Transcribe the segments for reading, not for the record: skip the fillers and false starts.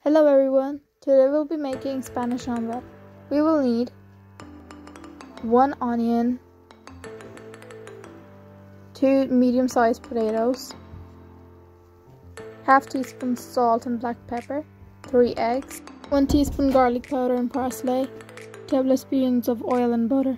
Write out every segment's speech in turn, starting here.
Hello everyone, today we'll be making Spanish omelette. We will need 1 onion, 2 medium-sized potatoes, half teaspoon salt and black pepper, 3 eggs, 1 teaspoon garlic powder and parsley, 2 tablespoons of oil and butter.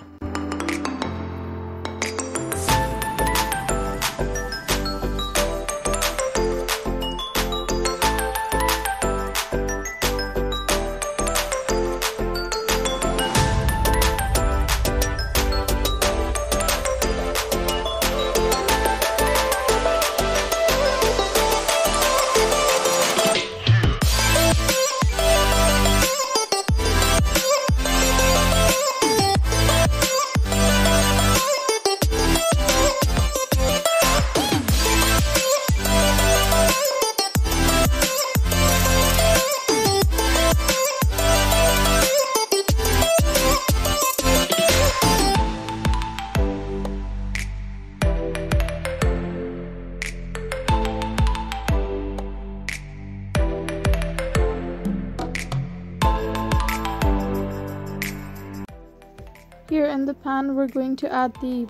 Here in the pan we're going to add the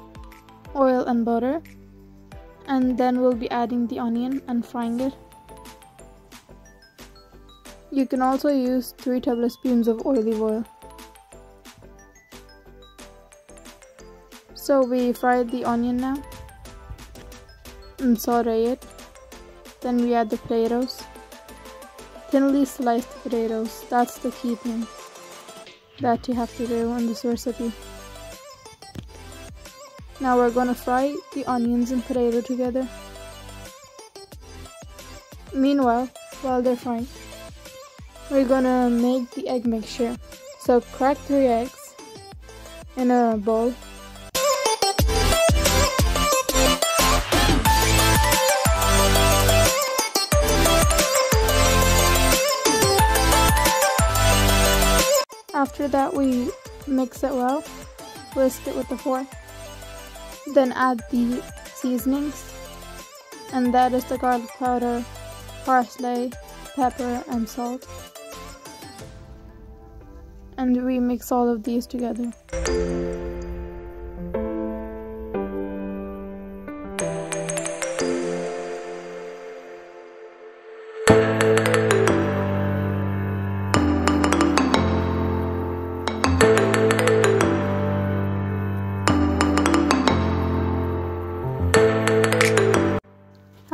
oil and butter, and then we'll be adding the onion and frying it. You can also use 3 tablespoons of olive oil. So we fried the onion now and saute it. Then we add the potatoes. Thinly sliced potatoes, that's the key thing that you have to do in this recipe. Now we're gonna fry the onions and potato together. Meanwhile, while they're frying, we're gonna make the egg mixture. So crack 3 eggs in a bowl. After that, we mix it well, whisk it with a fork. Then add the seasonings, and that is the garlic powder, parsley, pepper and salt. And we mix all of these together.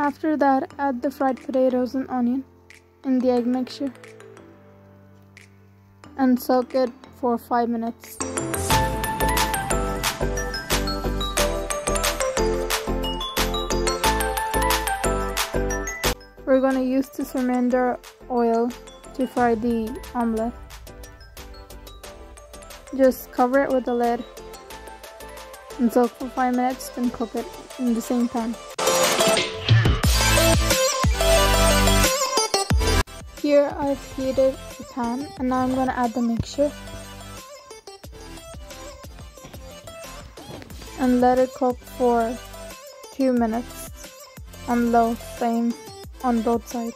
After that, add the fried potatoes and onion in the egg mixture and soak it for 5 minutes. We're going to use this remainder oil to fry the omelette. Just cover it with the lid and soak for 5 minutes, then cook it in the same pan. Here I've heated the pan, and now I'm going to add the mixture and let it cook for 2 minutes on low flame on both sides.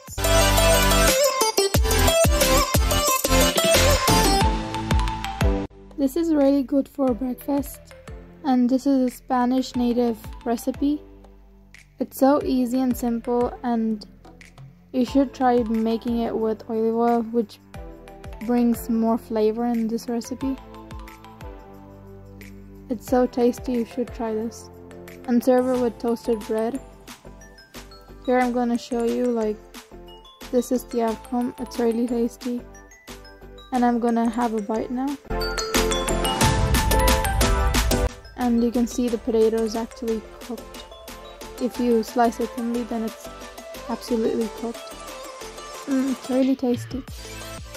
This is really good for breakfast, and this is a Spanish native recipe. It's so easy and simple, and you should try making it with olive oil, which brings more flavor in this recipe. It's so tasty, you should try this. And serve it with toasted bread. Here I'm gonna show you, this is the outcome. It's really tasty. And I'm gonna have a bite now. And you can see the potatoes actually cooked. If you slice it thinly, then it's absolutely cooked. It's really tasty.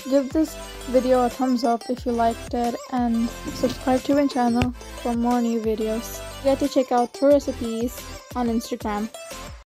Give this video a thumbs up if you liked it, and subscribe to my channel for more new videos. Get to check out True Recipes on Instagram.